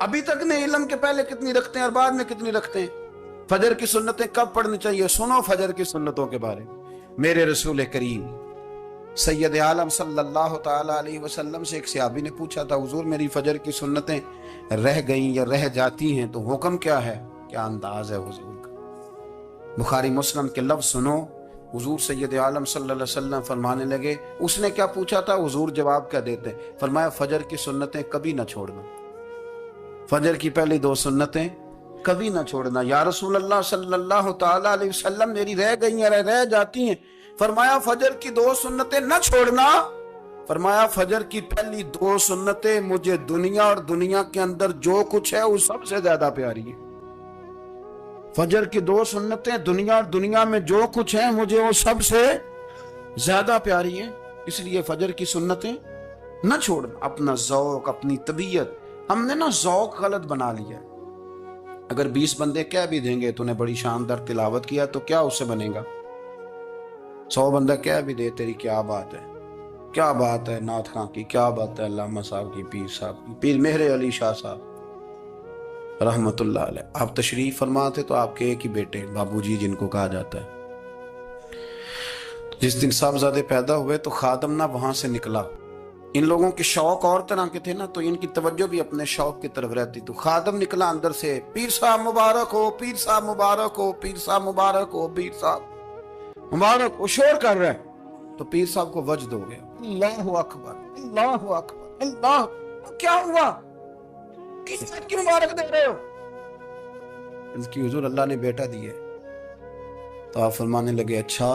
ابھی تک نے علم کے پہلے کتنی رکھتے ہیں اور بعد میں کتنی رکھتے ہیں. فجر کی سنتیں کب پڑھنی چاہیے؟ سنو فجر کی سنتوں کے بارے میں. میرے رسول کریم سید عالم صلی اللہ تعالی علیہ وسلم سے ایک صحابی نے پوچھا تھا، حضور میری فجر کی سنتیں رہ گئیں یا رہ جاتی ہیں تو حکم کیا ہے؟ کیا انداز ہے حضور کا. بخاری مسلم کے لفظ سنو. حضور سید عالم صلی اللہ علیہ وسلم فرمانے لگے، اس نے کیا پوچھا تھا؟ حضور جواب کیا دیتے؟ فرمایا فجر کی سنتیں کبھی نہ چھوڑنا، فجر کی پہلی 2 سنتیں کبھی نہ چھوڑنا. یا رسول اللہ صلی اللہ تعالی علیہ وسلم میری رہ گئی ہیں، رہ جاتی ہیں. فرمایا فجر کی 2 سنتیں نہ چھوڑنا. فرمایا فجر کی پہلی 2 سنتیں مجھے دنیا اور دنیا کے اندر جو کچھ ہے وہ سب سے زیادہ پیاری ہے. فجر کی 2 سنتیں دنیا اور دنیا میں جو کچھ ہے مجھے وہ سب سے زیادہ پیاری ہیں. اس لیے فجر کی سنتیں نہ چھوڑنا. اپنا ذوق، اپنی طبیعت، ہم نے نا ذوق غلط بنا لیا. اگر 20 بندے کہہ بھی دیں گے تو نے بڑی شاندار تلاوت کیا تو کیا اس سے بنے گا؟ 100 بندہ کہہ بھی دے تیری کیا بات ہے، کیا بات ہے نعت خاں کی، کیا بات ہے علامہ صاحب کی، پیر صاحب کی، پیر مہر علی شاہ صاحب رحمت اللہ علیہ. آپ تشریف فرما تھے تو آپ کے ایک ہی بیٹے بابو جی جن کو کہا جاتا ہے، جس دن صاحبزادے پیدا ہوئے تو خادم نہ وہاں سے نکلا. ان لوگوں کے شوق اور طرح کے تھے نا، تو ان کی توجہ بھی اپنے شوق کی طرف رہتی. تو خادم نکلا اندر سے، پیر صاحب مبارک ہو، پیر صاحب مبارک ہو، پیر صاحب مبارک ہو، پیر صاحب مبارک ہو. شور کر رہے ہیں تو پیر صاحب کو وجد ہو گیا. اللہ اکبر، اللہ اکبر، اللہ. کیا ہوا؟ کس بات کی مبارک دے رہے ہو؟ اس کی حضور اللہ نے بیٹا دیے. تو آپ فرمانے لگے اچھا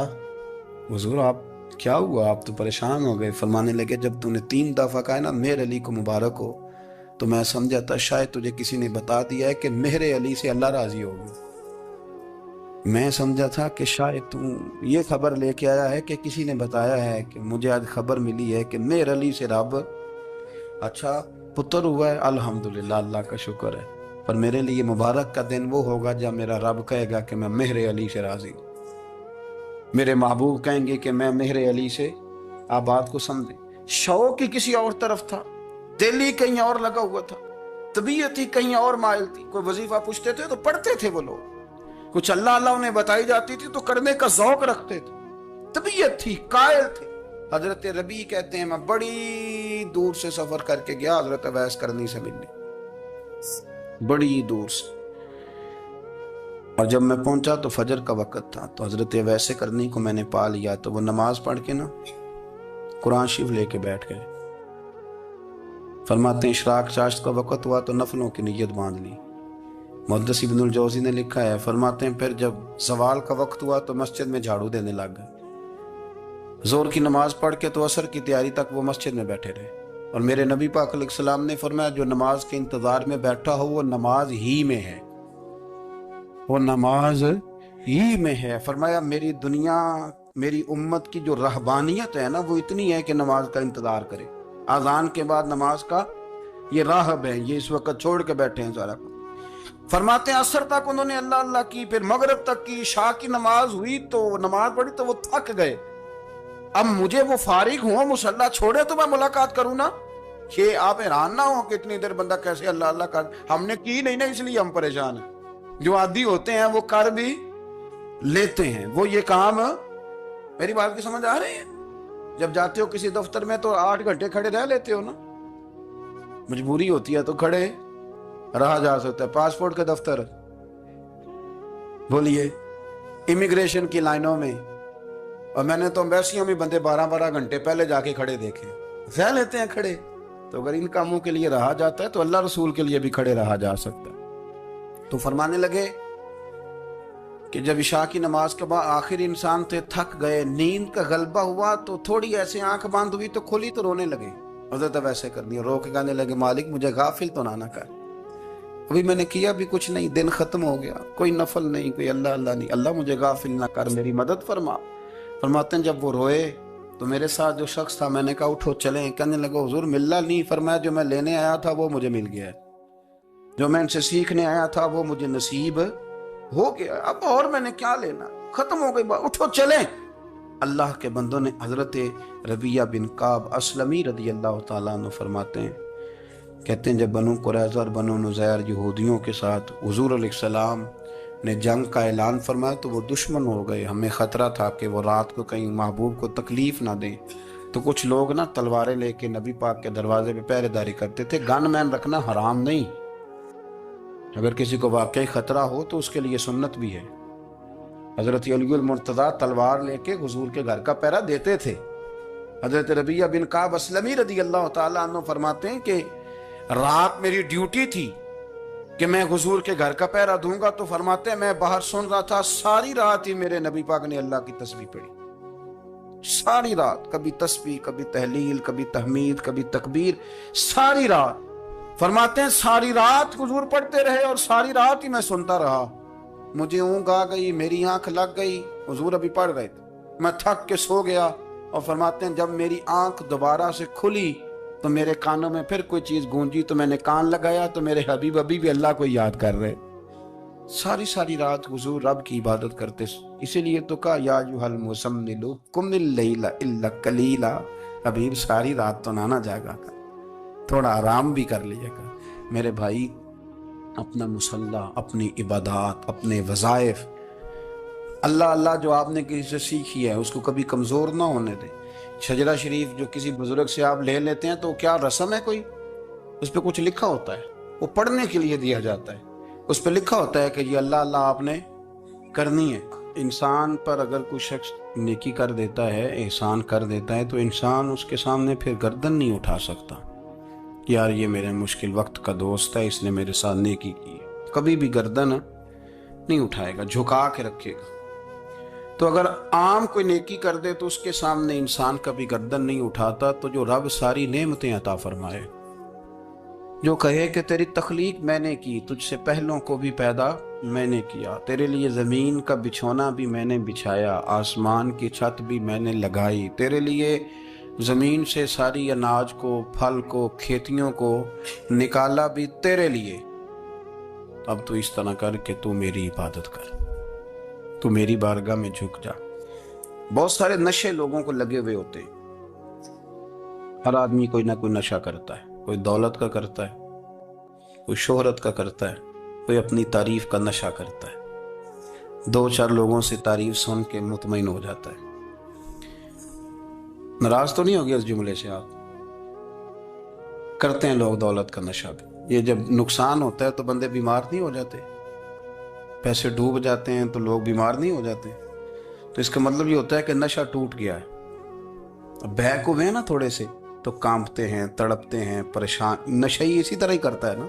حضور آپ کیا ہوا؟ آپ تو پریشان ہو گئے. فرمانے لگے جب تو نے 3 دفعہ کہا نا مہر علی کو مبارک ہو تو میں سمجھا تھا شاید تجھے کسی نے بتا دیا ہے کہ مہر علی سے اللہ راضی ہوگی. میں سمجھا تھا کہ شاید تو یہ خبر لے کے آیا ہے کہ کسی نے بتایا ہے کہ مجھے آج خبر ملی ہے کہ مہر علی سے رب اچھا پتر ہوا ہے. الحمدللہ، اللہ کا شکر ہے. پر میرے لیے مبارک کا دن وہ ہوگا جب میرا رب کہے گا کہ میں مہر علی سے راضی ہوں. میرے محبوب کہیں گے کہ میں مہر علی سے. آپ بات کو سمجھیں. شوق ہی کسی اور طرف تھا، دل ہی کہیں اور لگا ہوا تھا، طبیعت ہی کہیں اور مائل تھی. کوئی وظیفہ پوچھتے تھے تو پڑھتے تھے وہ لوگ، کچھ اللہ اللہ انہیں بتائی جاتی تھی تو کرنے کا ذوق رکھتے تھے، طبیعت تھی، قائل تھے. حضرت ربیع کہتے ہیں میں بڑی دور سے سفر کر کے گیا حضرت اویس کرنی سے ملنے، بڑی دور سے. اور جب میں پہنچا تو فجر کا وقت تھا. تو حضرت اویس کرنی کو میں نے پا لیا تو وہ نماز پڑھ کے نا قرآن شریف لے کے بیٹھ گئے. فرماتے ہیں اشراق چاشت کا وقت ہوا تو نفلوں کی نیت باندھ لی. محدث ابن الجوزی نے لکھا ہے، فرماتے ہیں پھر جب زوال کا وقت ہوا تو مسجد میں جھاڑو دینے لگ گئے. زور کی نماز پڑھ کے تو عصر کی تیاری تک وہ مسجد میں بیٹھے رہے. اور میرے نبی پاک علیہ السلام نے فرمایا جو نماز کے انتظار میں بیٹھا ہو وہ نماز ہی میں ہے، وہ نماز ہی میں ہے. فرمایا میری دنیا، میری امت کی جو رہبانیت ہے نا وہ اتنی ہے کہ نماز کا انتظار کرے. اذان کے بعد نماز کا یہ راہب ہے، یہ اس وقت چھوڑ کے بیٹھے ہیں سارا کچھ. فرماتے ہیں عصر تک انہوں نے اللہ اللہ کی، پھر مغرب تک کی، عشاء کی نماز ہوئی تو نماز پڑھی تو وہ تھک گئے. اب مجھے وہ فارغ ہوں مصلی چھوڑے تو میں ملاقات کروں نا. کہ آپ حیران نہ ہو کہ اتنی دیر بندہ کیسے اللہ اللہ کر. ہم نے کی نہیں نا اس لیے ہم پریشان ہیں. جو عادی ہوتے ہیں وہ کر بھی لیتے ہیں. وہ یہ کام، میری بات کی سمجھ آ رہی ہے؟ جب جاتے ہو کسی دفتر میں تو 8 گھنٹے کھڑے رہ لیتے ہو نا، مجبوری ہوتی ہے تو کھڑے رہا جا سکتا ہے. پاسپورٹ کا دفتر بولیے، امیگریشن کی لائنوں میں، اور میں نے تو امبیسیوں میں بندے 12 گھنٹے پہلے جا کے کھڑے دیکھے، رہ لیتے ہیں کھڑے. تو اگر ان کاموں کے لیے رہا جاتا ہے تو اللہ رسول کے لیے بھی کھڑے رہا جا سکتا ہے. تو فرمانے لگے کہ جب عشاء کی نماز کے بعد آخر انسان تھے، تھک گئے، نیند کا غلبہ ہوا تو تھوڑی ایسے آنکھ بند ہوئی تو کھلی تو رونے لگے. حضرت ویسے کرنی رو کے کہنے لگے مالک مجھے غافل تو نہ کر، ابھی میں نے کیا بھی کچھ نہیں، دن ختم ہو گیا، کوئی نفل نہیں، کوئی اللہ اللہ نہیں، اللہ مجھے غافل نہ کر، میری مدد فرما. فرماتے ہیں جب وہ روئے تو میرے ساتھ جو شخص تھا میں نے کہا اٹھو چلیں. کہنے لگا حضور ملنا نہیں. فرمایا جو میں لینے آیا تھا وہ مجھے مل گیا ہے، جو میں ان سے سیکھنے آیا تھا وہ مجھے نصیب ہو گیا، اب اور میں نے کیا لینا، ختم ہو گئی بات، اٹھو چلیں. اللہ کے بندوں نے حضرت ربیعہ بن کعب اسلمی رضی اللہ تعالیٰ عنہ فرماتے ہیں کہتے ہیں جب بنو قریظہ اور بنو نذیر یہودیوں کے ساتھ حضور علیہ السلام نے جنگ کا اعلان فرمایا تو وہ دشمن ہو گئے. ہمیں خطرہ تھا کہ وہ رات کو کہیں محبوب کو تکلیف نہ دیں، تو کچھ لوگ نا تلواریں لے کے نبی پاک کے دروازے پہ پہرے داری کرتے تھے. گن مین رکھنا حرام نہیں، اگر کسی کو واقعی خطرہ ہو تو اس کے لیے سنت بھی ہے. حضرت علی المرتضیٰ تلوار لے کے حضور کے گھر کا پہرا دیتے تھے. حضرت ربیعہ بن کعب اسلمی رضی اللہ تعالیٰ عنہ فرماتے ہیں کہ رات میری ڈیوٹی تھی کہ میں حضور کے گھر کا پہرا دوں گا، تو فرماتے ہیں میں باہر سن رہا تھا، ساری رات ہی میرے نبی پاک نے اللہ کی تسبیح پڑھی. ساری رات، کبھی تسبیح، کبھی تحلیل، کبھی تحمید، کبھی تکبیر، ساری رات. فرماتے ہیں ساری رات حضور پڑھتے رہے اور ساری رات ہی میں سنتا رہا. مجھے اونگ آ گئی، میری آنکھ لگ گئی، حضور ابھی پڑھ رہے تھے، میں تھک کے سو گیا. اور فرماتے ہیں جب میری آنکھ دوبارہ سے کھلی تو میرے کانوں میں پھر کوئی چیز گونجی، تو میں نے کان لگایا تو میرے حبیب ابھی بھی اللہ کو یاد کر رہے. ساری رات حضور رب کی عبادت کرتے. اسی لیے تو کہا یا ایھا المزمل قم اللیل الا قلیلا. حبیب ساری رات تو نہ جاگا کر، تھوڑا آرام بھی کر لیے گا. میرے بھائی، اپنا مصلی، اپنی عبادات، اپنے وظائف، اللہ اللہ جو آپ نے کسی سے سیکھی ہے اس کو کبھی کمزور نہ ہونے دیں. شجرہ شریف جو کسی بزرگ سے آپ لے لیتے ہیں تو کیا رسم ہے کوئی؟ اس پہ کچھ لکھا ہوتا ہے، وہ پڑھنے کے لیے دیا جاتا ہے. اس پہ لکھا ہوتا ہے کہ یہ اللہ اللہ آپ نے کرنی ہے. انسان پر اگر کوئی شخص نیکی کر دیتا ہے، احسان کر دیتا ہے، تو انسان اس کے سامنے پھر گردن نہیں اٹھا سکتا. یار یہ میرے مشکل وقت کا دوست ہے، اس نے میرے ساتھ نیکی کی ہے، کبھی بھی گردن نہیں اٹھائے گا، جھکا کے رکھے گا. تو اگر عام کوئی نیکی کر دے تو اس کے سامنے انسان کبھی گردن نہیں اٹھاتا. تو جو رب ساری نعمتیں عطا فرمائے، جو کہے کہ تیری تخلیق میں نے کی، تجھ سے پہلوں کو بھی پیدا میں نے کیا، تیرے لیے زمین کا بچھونا بھی میں نے بچھایا، آسمان کی چھت بھی میں نے لگائی، تیرے لیے زمین سے ساری اناج کو، پھل کو، کھیتیوں کو نکالا بھی تیرے لیے. اب تو اس طرح کر کہ تو میری عبادت کر، تو میری بارگاہ میں جھک جا. بہت سارے نشے لوگوں کو لگے ہوئے ہوتے ہیں. ہر آدمی کوئی نہ کوئی نشہ کرتا ہے. کوئی دولت کا کرتا ہے، کوئی شہرت کا کرتا ہے، کوئی اپنی تعریف کا نشہ کرتا ہے. 2-4 لوگوں سے تعریف سن کے مطمئن ہو جاتا ہے. ناراض تو نہیں ہو گیا اس جملے سے آپ؟ کرتے ہیں لوگ دولت کا نشہ بھی. یہ جب نقصان ہوتا ہے تو بندے بیمار نہیں ہو جاتے؟ پیسے ڈوب جاتے ہیں تو لوگ بیمار نہیں ہو جاتے؟ تو اس کا مطلب یہ ہوتا ہے کہ نشہ ٹوٹ گیا ہے. اب بہک ہوئے ہیں نا تھوڑے سے تو کانپتے ہیں، تڑپتے ہیں، پریشان. نشہ ہی اسی طرح ہی کرتا ہے نا،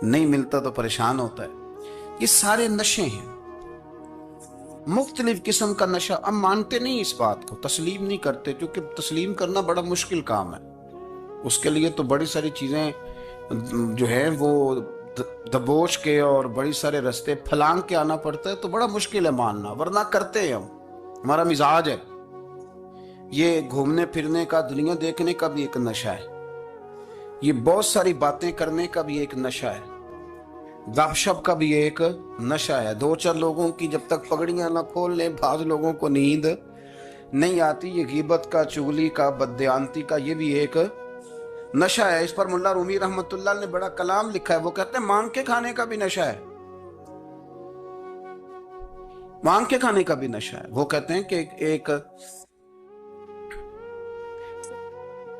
نہیں ملتا تو پریشان ہوتا ہے. یہ سارے نشے ہیں، مختلف قسم کا نشہ. ہم مانتے نہیں اس بات کو، تسلیم نہیں کرتے، کیونکہ تسلیم کرنا بڑا مشکل کام ہے. اس کے لیے تو بڑی ساری چیزیں جو ہیں وہ دبوچ کے اور بڑی سارے رستے پھلانگ کے آنا پڑتا ہے. تو بڑا مشکل ہے ماننا، ورنہ کرتے ہیں ہم. ہمارا مزاج ہے. یہ گھومنے پھرنے کا، دنیا دیکھنے کا بھی ایک نشہ ہے. یہ بہت ساری باتیں کرنے کا بھی ایک نشہ ہے. گپ شپ کا بھی ایک نشہ ہے. 2-4 لوگوں کی جب تک پگڑیاں نہ کھول لیں، بعض لوگوں کو نیند نہیں آتی. یہ غیبت کا، چغلی کا، بددیانتی کا، یہ بھی ایک نشہ ہے. اس پر ملا رومی رحمت اللہ نے بڑا کلام لکھا ہے. وہ کہتے ہیں مانگ کے کھانے کا بھی نشہ ہے، مانگ کے کھانے کا بھی نشہ ہے. وہ کہتے ہیں کہ ایک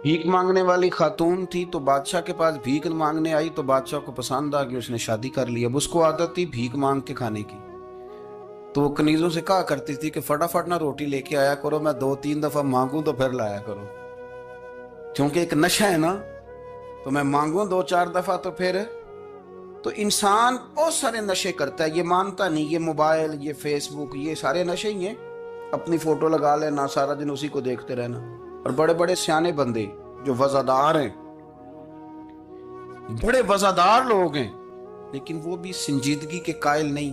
بھیک مانگنے والی خاتون تھی، تو بادشاہ کے پاس بھیک مانگنے آئی، تو بادشاہ کو پسند آ گئی، اس نے شادی کر لی. اب اس کو عادت تھی بھیک مانگ کے کھانے کی، تو وہ کنیزوں سے کہا کرتی تھی کہ فٹافٹ نہ روٹی لے کے آیا کرو، میں 2-3 دفعہ مانگوں تو پھر لایا کرو. کیونکہ ایک نشہ ہے نا، تو میں مانگوں 2-4 دفعہ تو پھر. تو انسان بہت سارے نشے کرتا ہے، یہ مانتا نہیں. یہ موبائل، یہ فیس بک، یہ سارے نشے ہی ہیں. اپنی فوٹو لگا لینا، سارا دن اسی کو دیکھتے رہنا. اور بڑے بڑے سیانے بندے جو وزادار ہیں، بڑے وزادار لوگ ہیں، لیکن وہ بھی سنجیدگی کے قائل نہیں،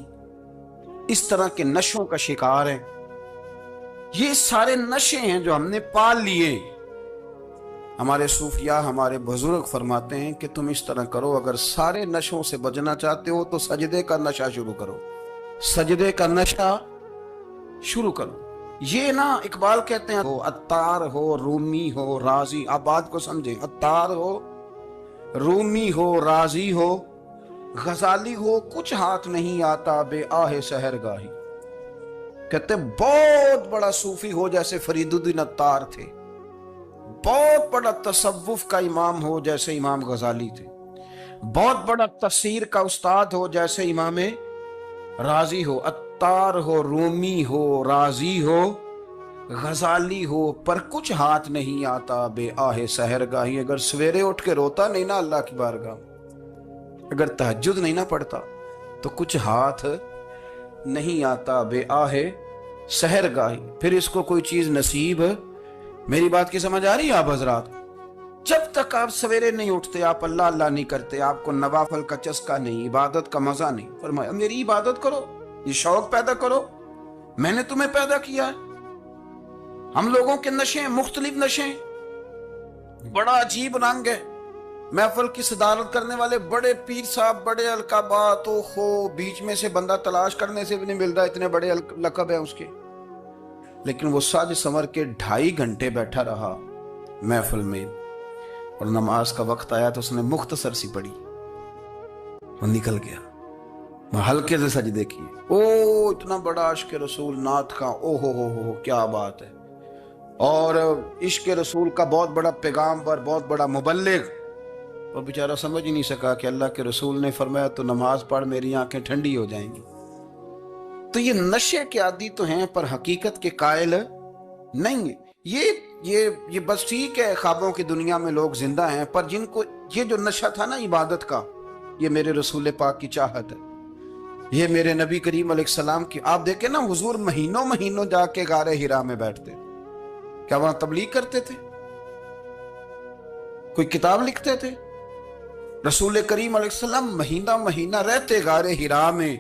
اس طرح کے نشوں کا شکار ہیں. یہ سارے نشے ہیں جو ہم نے پال لیے. ہمارے صوفیاء، ہمارے بزرگ فرماتے ہیں کہ تم اس طرح کرو، اگر سارے نشوں سے بچنا چاہتے ہو تو سجدے کا نشہ شروع کرو. سجدے کا نشہ شروع کرو. یہ نا اقبال کہتے ہیں عطار ہو، رومی ہو، رازی. آپ بات کو سمجھیں، عطار ہو، رومی ہو راضی ہو غزالی ہو کچھ ہاتھ نہیں آتا بے آہ سحر گاہی. کہتے بہت بڑا صوفی ہو جیسے فرید الدین عطار تھے، بہت بڑا تصوف کا امام ہو جیسے امام غزالی تھے، بہت بڑا تفسیر کا استاد ہو جیسے امام رازی ہو، عطار ہو رومی ہو رازی ہو غزالی ہو، پر کچھ ہاتھ نہیں آتا بے آہ سحر گاہی. اگر سویرے اٹھ کے روتا نہیں نا اللہ کی بارگاہ، اگر تہجد نہیں نہ پڑھتا تو کچھ ہاتھ نہیں آتا بے آہ سحر گاہی. پھر اس کو کوئی چیز نصیب. میری بات کی سمجھ آ رہی ہے آپ حضرات؟ جب تک آپ سویرے نہیں اٹھتے، آپ اللہ اللہ نہیں کرتے، آپ کو نوافل کا چسکا نہیں، عبادت کا مزہ نہیں، فرمایا میری عبادت کرو، یہ شوق پیدا کرو، میں نے تمہیں پیدا کیا ہے. ہم لوگوں کے نشے مختلف نشے، بڑا عجیب رنگ ہے. محفل کی صدارت کرنے والے بڑے پیر صاحب، بڑے القابات، بیچ میں سے بندہ تلاش کرنے سے بھی نہیں مل رہا، اتنے بڑے لقب ہیں اس کے. لیکن وہ ساج سنور کے 2.5 گھنٹے بیٹھا رہا محفل میں، اور نماز کا وقت آیا تو اس نے مختصر سی پڑھی، وہ نکل گیا. وہ ہلکے سے سجدے کیے. اتنا بڑا عشق رسول نعت کا، ہو کیا بات ہے. اور عشق رسول کا بہت بڑا پیغام پر، بہت بڑا مبلغ، وہ بیچارہ سمجھ ہی نہیں سکا کہ اللہ کے رسول نے فرمایا تو نماز پڑھ میری آنکھیں ٹھنڈی ہو جائیں گی. تو یہ نشے کے عادی تو ہیں پر حقیقت کے قائل نہیں ہیں. یہ بس ٹھیک ہے خوابوں کی دنیا میں لوگ زندہ ہیں، پر جن کو یہ جو نشہ تھا نا عبادت کا، یہ میرے رسول پاک کی چاہت ہے، یہ میرے نبی کریم علیہ السلام کی. آپ دیکھیں نا حضور مہینوں جا کے غار حرا میں بیٹھتے. کیا وہاں تبلیغ کرتے تھے؟ کوئی کتاب لکھتے تھے؟ رسول کریم علیہ السلام مہینہ رہتے غار حرا میں.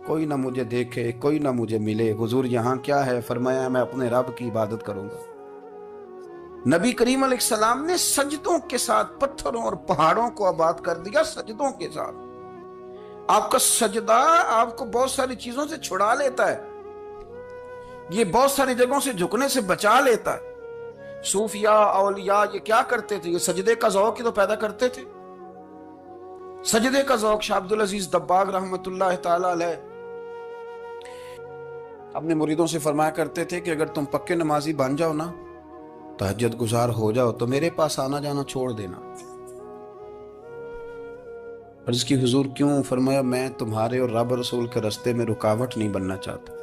کوئی نہ مجھے دیکھے، کوئی نہ مجھے ملے. حضور یہاں کیا ہے؟ فرمایا میں اپنے رب کی عبادت کروں گا. نبی کریم علیہ السلام نے سجدوں کے ساتھ پتھروں اور پہاڑوں کو آباد کر دیا، سجدوں کے ساتھ. آپ کا سجدہ آپ کو بہت ساری چیزوں سے چھڑا لیتا ہے، یہ بہت ساری جگہوں سے جھکنے سے بچا لیتا ہے. صوفیاء اولیاء یہ کیا کرتے تھے؟ یہ سجدے کا ذوق ہی تو پیدا کرتے تھے. سجدے کا ذوق. شاہ عبدالعزیز دباغ رحمت اللہ تعالی علیہ اپنے مریدوں سے فرمایا کرتے تھے کہ اگر تم پکے نمازی بن جاؤ نا، تہجد گزار ہو جاؤ، تو میرے پاس آنا جانا چھوڑ دینا. عرض کی حضور کیوں؟ فرمایا میں تمہارے اور رب رسول کے رستے میں رکاوٹ نہیں بننا چاہتا،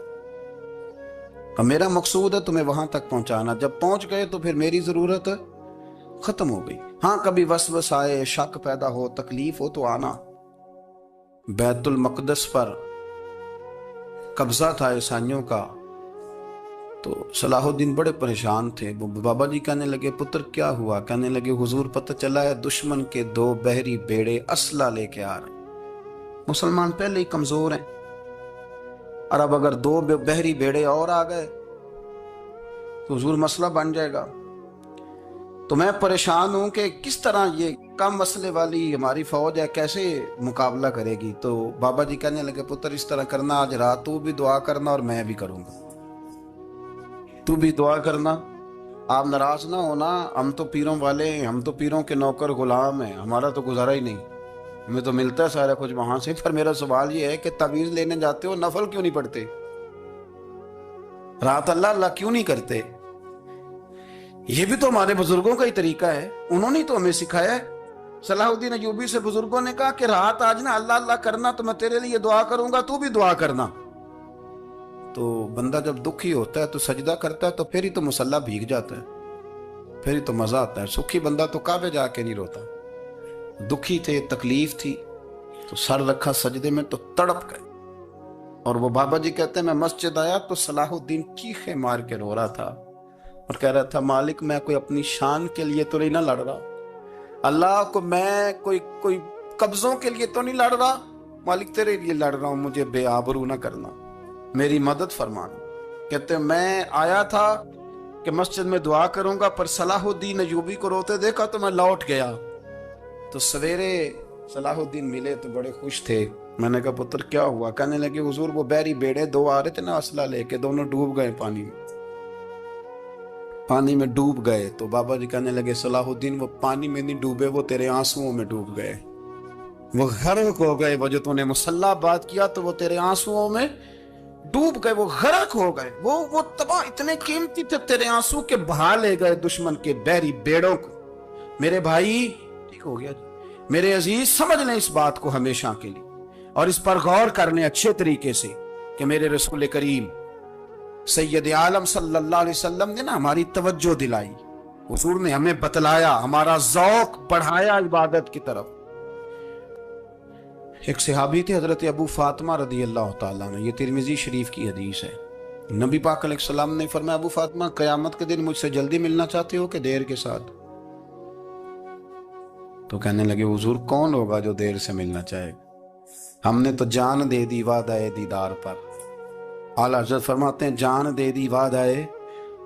اور میرا مقصود ہے تمہیں وہاں تک پہنچانا. جب پہنچ گئے تو پھر میری ضرورت ختم ہو گئی. ہاں کبھی وسوس آئے، شک پیدا ہو، تکلیف ہو تو آنا. بیت المقدس پر قبضہ تھا عیسائیوں کا، تو صلاح الدین بڑے پریشان تھے. بابا جی کہنے لگے پتر کیا ہوا؟ کہنے لگے حضور پتہ چلا ہے دشمن کے 2 بحری بیڑے اسلحہ لے کے آ رہے ہیں. مسلمان پہلے ہی کمزور ہیں، اور اب اگر 2 بحری بیڑے اور آ گئے تو حضور مسئلہ بن جائے گا. تو میں پریشان ہوں کہ کس طرح یہ کم مسئلے والی ہماری فوج ہے کیسے مقابلہ کرے گی. تو بابا جی کہنے لگے پتر اس طرح کرنا، آج رات تو بھی دعا کرنا اور میں بھی کروں گا، تو بھی دعا کرنا. آپ ناراض نہ ہونا، ہم تو پیروں والے ہیں، ہم تو پیروں کے نوکر غلام ہیں، ہمارا تو گزارا ہی نہیں، ہمیں تو ملتا ہے سارا کچھ وہاں سے. پر میرا سوال یہ ہے کہ تعویذ لینے جاتے ہو نفل کیوں نہیں پڑھتے؟ رات اللہ اللہ کیوں نہیں کرتے؟ یہ بھی تو ہمارے بزرگوں کا ہی طریقہ ہے، انہوں نے تو ہمیں سکھایا ہے. صلاح الدین ایوبی سے بزرگوں نے کہا کہ رات آج نا اللہ اللہ کرنا، تو میں تیرے لیے دعا کروں گا، تو بھی دعا کرنا. تو بندہ جب دکھی ہوتا ہے تو سجدہ کرتا ہے، تو پھر ہی تو مصلی بھیگ جاتا ہے، پھر ہی تو مزہ آتا ہے. سکھی بندہ تو کعبے جا کے نہیں روتا. دکھی تھے، تکلیف تھی، تو سر رکھا سجدے میں تو تڑپ گئے. اور وہ بابا جی کہتے ہیں میں مسجد آیا تو صلاح الدین چیخے مار کے رو رہا تھا اور کہہ رہا تھا مالک میں کوئی اپنی شان کے لیے تو نہیں نہ لڑ رہا، اللہ کو میں کوئی قبضوں کے لیے تو نہیں لڑ رہا، مالک تیرے لیے لڑ رہا ہوں، مجھے بے آبرو نہ کرنا، میری مدد فرمانا. کہتے ہیں میں آیا تھا کہ مسجد میں دعا کروں گا، پر صلاح الدین ایوبی کو روتے دیکھا تو میں لوٹ گیا. تو سویرے صلاح الدین ملے تو بڑے خوش تھے. میں نے کہا پتر کیا ہوا؟ کہنے لگے حضور وہ بحری بیڑے 2 آ رہے تھے نا اسلحہ لے کے، دونوں ڈوب گئے پانی میں. پانی میں ڈوب گئے تو بابا جی کہنے لگے صلاح الدین وہ پانی میں نہیں ڈوبے، وہ تیرے آنسوؤں میں ڈوب گئے، وہ غرق ہو گئے، وہ جو تو نے مسلح بات کیا تو وہ تیرے آنسوؤں میں ڈوب گئے، وہ غرق ہو گئے، وہ تباہ اتنے قیمتی تھے تیرے آنسو کے بہا لے گئے دشمن کے بحری بیڑوں کو۔ میرے بھائی ٹھیک ہو گیا جی، میرے عزیز سمجھ لیں اس بات کو ہمیشہ کے لیے، اور اس پر غور کر لیں اچھے طریقے سے کہ میرے رسول کریم سید عالم صلی اللہ علیہ وسلم نے نا ہماری توجہ دلائی، حضور نے ہمیں بتلایا، ہمارا ذوق بڑھایا عبادت کی طرف۔ ایک صحابی تھے حضرت ابو فاطمہ رضی اللہ تعالیٰ عنہ، یہ ترمذی شریف کی حدیث ہے۔ نبی پاک علیہ السلام نے فرمایا ابو فاطمہ قیامت کے دن مجھ سے جلدی ملنا چاہتے ہو کہ دیر کے ساتھ؟ تو کہنے لگے حضور کون ہوگا جو دیر سے ملنا چاہے گا، ہم نے تو جان دے دی وعدہ دیدار پر۔ اعلیٰ حضرت فرماتے ہیں جان دے دی وعدہ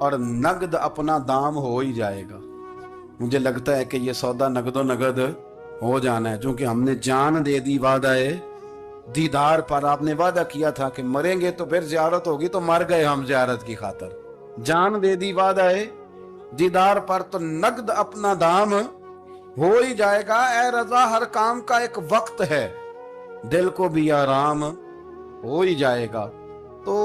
اور نقد اپنا دام ہو ہی جائے گا۔ مجھے لگتا ہے کہ یہ سودا نقد و نقد ہو جانا ہے، چونکہ ہم نے جان دے دی وعدہ دیدار پر۔ آپ نے وعدہ کیا تھا کہ مریں گے تو پھر زیارت ہوگی، تو مر گئے ہم زیارت کی خاطر۔ جان دے دی وعدہ دیدار پر تو نقد اپنا دام ہو ہی جائے گا۔ اے رضا ہر کام کا ایک وقت ہے، دل کو بھی آرام ہو ہی جائے گا۔ تو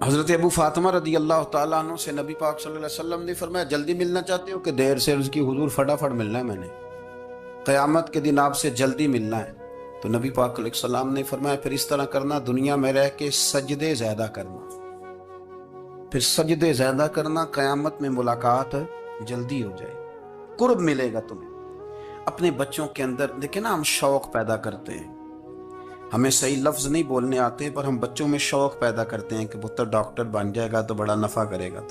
حضرت ابو فاطمہ رضی اللہ تعالیٰ عنہ سے نبی پاک صلی اللہ علیہ وسلم نے فرمایا جلدی ملنا چاہتے ہو کہ دیر سے؟ اس کی حضور فٹافٹ ملنا ہے، میں نے قیامت کے دن آپ سے جلدی ملنا ہے۔ تو نبی پاک علیہ السلام نے فرمایا پھر اس طرح کرنا، دنیا میں رہ کے سجدے زیادہ کرنا، پھر سجدے زیادہ کرنا، قیامت میں ملاقات جلدی ہو جائے، قرب ملے گا تمہیں۔ اپنے بچوں کے اندر دیکھیں نا، ہم شوق پیدا کرتے ہیں، ہمیں صحیح لفظ نہیں بولنے آتے پر ہم بچوں میں شوق پیدا کرتے ہیں کہ پتر ڈاکٹر بن جائے گا تو بڑا نفع کرے گا،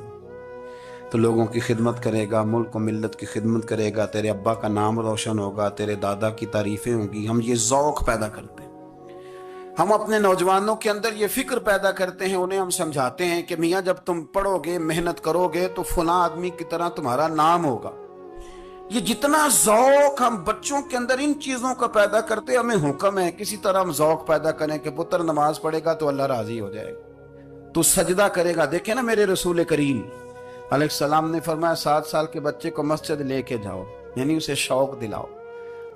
تو لوگوں کی خدمت کرے گا، ملک و ملت کی خدمت کرے گا، تیرے ابا کا نام روشن ہوگا، تیرے دادا کی تعریفیں ہوں گی۔ ہم یہ ذوق پیدا کرتے ہیں، ہم اپنے نوجوانوں کے اندر یہ فکر پیدا کرتے ہیں، انہیں ہم سمجھاتے ہیں کہ میاں جب تم پڑھو گے محنت کرو گے تو فلاں آدمی کی طرح تمہارا نام ہوگا۔ یہ جتنا ذوق ہم بچوں کے اندر ان چیزوں کا پیدا کرتے، ہمیں حکم ہے کسی طرح ہم ذوق پیدا کریں کہ پتر نماز پڑھے گا تو اللہ راضی ہو جائے گا، تو سجدہ کرے گا۔ دیکھیں نا میرے رسول کریم علیہ السلام نے فرمایا 7 سال کے بچے کو مسجد لے کے جاؤ، یعنی اسے شوق دلاؤ،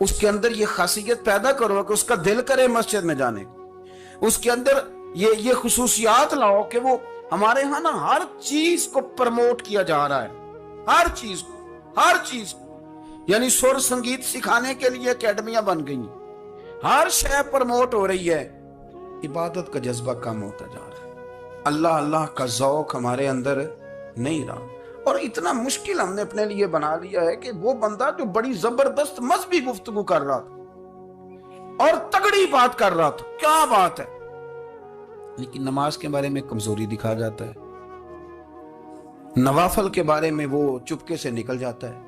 اس کے اندر یہ خاصیت پیدا کرو کہ اس کا دل کرے مسجد میں جانے کو، اس کے اندر یہ خصوصیات لاؤ کہ وہ ہمارے ہاں نا ہر چیز کو پرموٹ کیا جا رہا ہے، ہر چیز کو، یعنی سر سنگیت سکھانے کے لیے اکیڈمیاں بن گئی، ہر شے پرموٹ ہو رہی ہے، عبادت کا جذبہ کم ہوتا جا رہا ہے، اللہ کا ذوق ہمارے اندر نہیں رہا۔ اور اتنا مشکل ہم نے اپنے لیے بنا لیا ہے کہ وہ بندہ جو بڑی زبردست مذہبی گفتگو کر رہا تھا اور تگڑی بات کر رہا تھا، کیا بات ہے، لیکن نماز کے بارے میں کمزوری دکھا جاتا ہے، نوافل کے بارے میں وہ چپکے سے نکل جاتا ہے۔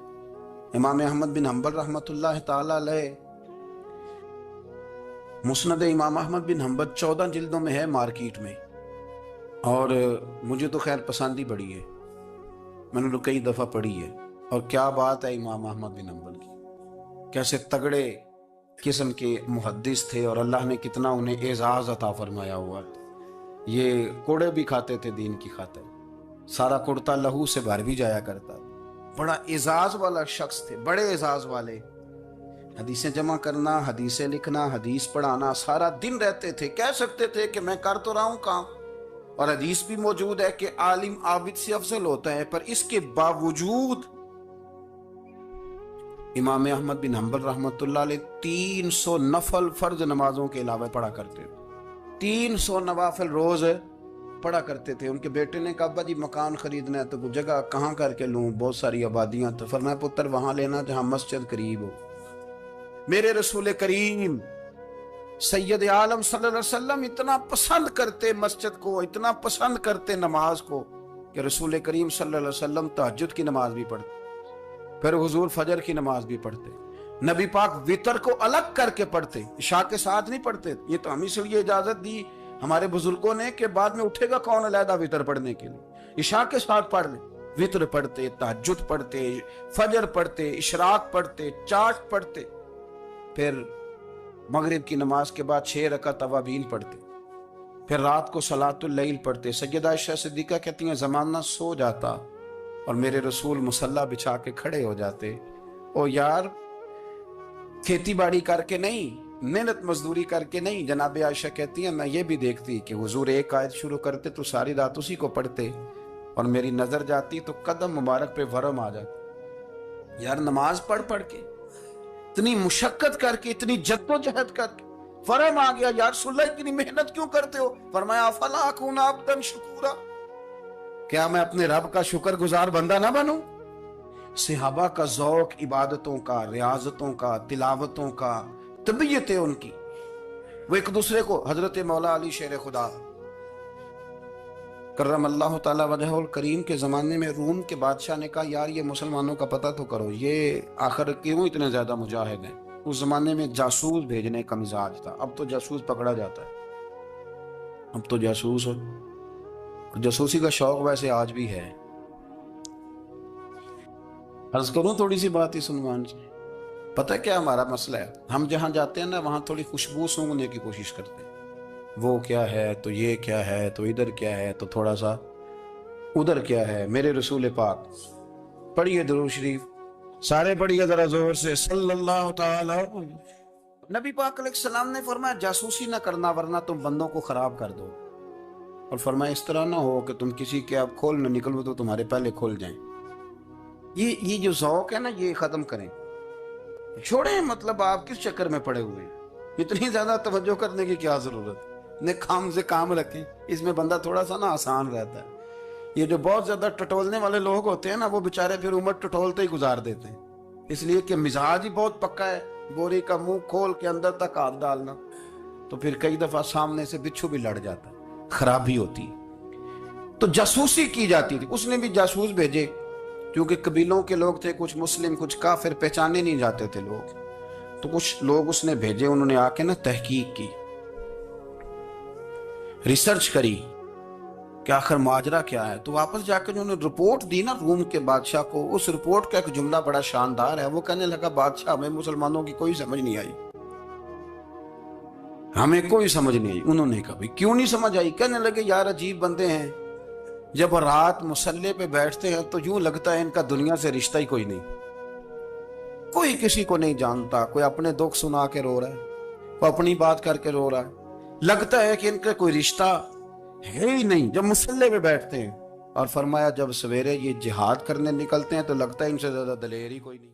امام احمد بن حنبل رحمۃ اللہ تعالی علیہ، مسند امام احمد بن حنبل 14 جلدوں میں ہے مارکیٹ میں، اور مجھے تو خیر پسند ہی پڑی ہے، میں نے تو کئی دفعہ پڑھی ہے۔ اور کیا بات ہے امام احمد بن حنبل کی، کیسے تگڑے قسم کے محدث تھے اور اللہ نے کتنا انہیں اعزاز عطا فرمایا ہوا۔ یہ کوڑے بھی کھاتے تھے دین کی خاطر، سارا کرتا لہو سے بھر بھی جایا کرتا، بڑا اعزاز والا شخص تھے، بڑے اعزاز والے، حدیثیں جمع کرنا، حدیثیں لکھنا، حدیث پڑھانا، سارا دن رہتے تھے۔ کہہ سکتے تھے کہ میں کر تو رہا ہوں کام، اور حدیث بھی موجود ہے کہ عالم عابد سے افضل ہوتا ہے، پر اس کے باوجود امام احمد بن حنبل رحمۃ اللہ علیہ 300 نفل فرض نمازوں کے علاوہ پڑھا کرتے تھے، 300 نوافل روز پڑھا کرتے تھے۔ ان کے بیٹے نے کہا ابا جی مکان خریدنا ہے تو وہ جگہ کہاں کر کے لوں، بہت ساری آبادیاں، تو فرمایا پتر وہاں لینا جہاں مسجد قریب ہو۔ میرے رسول کریم سید عالم صلی اللہ علیہ وسلم اتنا پسند کرتے مسجد کو، اتنا پسند کرتے نماز کو، کہ رسول کریم صلی اللہ علیہ وسلم تہجد کی نماز بھی پڑھتے، پھر حضور فجر کی نماز بھی پڑھتے، نبی پاک وتر کو الگ کر کے پڑھتے، عشاء کے ساتھ نہیں پڑھتے۔ یہ تو ہم اس لیے اجازت دی ہمارے بزرگوں نے کہ بعد میں اٹھے گا کون علیحدہ وتر پڑھنے کے لیے، عشاء کے ساتھ پڑھ لیں۔ وتر پڑھتے، تہجد پڑھتے، فجر پڑھتے، اشراق پڑھتے، چاٹ پڑھتے، پھر مغرب کی نماز کے بعد 6 رکعت اوابین پڑھتے، پھر رات کو صلاۃ اللیل پڑھتے. سیدہ عائشہ صدیقہ کہتی ہیں زمانہ سو جاتا اور میرے رسول مصلی بچھا کے کھڑے ہو جاتے. او یار کھیتی باڑی کر کے نہیں, محنت مزدوری کر کے نہیں. جناب عائشہ کہتی ہیں میں یہ بھی دیکھتی کہ حضور ایک آیت شروع کرتے تو ساری رات اسی کو پڑھتے, اور میری نظر جاتی تو قدم مبارک پہ ورم آ جاتا. یار نماز پڑھ پڑھ کے اتنی مشقت کر کے اتنی جد و جہد کر کے ورم آ گیا, یا رسول اللہ اتنی محنت کیوں کرتے ہو؟ فرمایا افلا اکون عبدا شکورا, کیا میں اپنے رب کا شکر گزار بندہ نہ بنوں؟ صحابہ کا ذوق عبادتوں کا, ریاضتوں کا, تلاوتوں کا, طبیعت ہے ان کی, وہ ایک دوسرے کو. حضرت مولا علی شیر خدا کرم اللہ تعالی وجہہ الکریم کے زمانے میں روم کے بادشاہ نے کہا یار یہ مسلمانوں کا پتہ تو کرو, یہ آخر کیوں اتنے زیادہ مجاہد ہیں. اس زمانے میں جاسوس بھیجنے کا مزاج تھا, اب تو جاسوس پکڑا جاتا ہے, اب تو جاسوس ہو. جاسوسی کا شوق ویسے آج بھی ہے. عرض کروں تھوڑی سی بات ہی سنوان سے. پتہ کیا ہمارا مسئلہ ہے, ہم جہاں جاتے ہیں نا وہاں تھوڑی خوشبو سونگنے کی کوشش کرتے ہیں. وہ کیا ہے تو یہ کیا ہے تو ادھر کیا ہے تو تھوڑا سا ادھر کیا ہے. میرے رسول پاک پڑھیے درود شریف, سارے پڑھیے ذرا زور سے, صلی اللہ تعالی. نبی پاک علیہ السلام نے فرمایا جاسوسی نہ کرنا ورنہ تم بندوں کو خراب کر دو, اور فرمایا اس طرح نہ ہو کہ تم کسی کے آپ کھول نہ نکلو تو تمہارے پہلے کھول جائیں. یہ جو ذوق ہے نا یہ ختم کریں, چھوڑیں. مطلب آپ کس چکر میں پڑے ہوئے ہیں, اتنی زیادہ توجہ کرنے کی کیا ضرورت؟ نے کام سے کام رکھیں, اس میں بندہ تھوڑا سا نا آسان رہتا ہے. یہ جو بہت زیادہ ٹٹولنے والے لوگ ہوتے ہیں نا وہ بےچارے پھر عمر ٹٹولتے ہی گزار دیتے ہیں, اس لیے کہ مزاج ہی بہت پکا ہے. گوری کا منہ کھول کے اندر تک ہاتھ ڈالنا, تو پھر کئی دفعہ سامنے سے بچھو بھی لڑ جاتا ہے, خرابی ہوتی. تو جاسوسی کی جاتی تھی. اس نے بھی جاسوس بھیجے کیونکہ قبیلوں کے لوگ تھے, کچھ مسلم کچھ کافر, پہچانے نہیں جاتے تھے لوگ. تو کچھ لوگ اس نے بھیجے, انہوں نے آ کے نا تحقیق کی, ریسرچ کری کہ آخر ماجرا کیا ہے. تو واپس جا کے انہوں نے رپورٹ دی نا روم کے بادشاہ کو. اس رپورٹ کا ایک جملہ بڑا شاندار ہے. وہ کہنے لگا بادشاہ ہمیں مسلمانوں کی کوئی سمجھ نہیں آئی, ہمیں کوئی سمجھ نہیں آئی. انہوں نے کہا بھئی کیوں نہیں سمجھ آئی؟ کہنے لگے یار عجیب بندے ہیں, جب رات مصلی پہ بیٹھتے ہیں تو یوں لگتا ہے ان کا دنیا سے رشتہ ہی کوئی نہیں, کوئی کسی کو نہیں جانتا. کوئی اپنے دکھ سنا کے رو رہا ہے, کوئی اپنی بات کر کے رو رہا ہے, لگتا ہے کہ ان کا کوئی رشتہ ہے ہی نہیں جب مصلی پہ بیٹھتے ہیں. اور فرمایا جب سویرے یہ جہاد کرنے نکلتے ہیں تو لگتا ہے ان سے زیادہ دلیر ہی کوئی نہیں.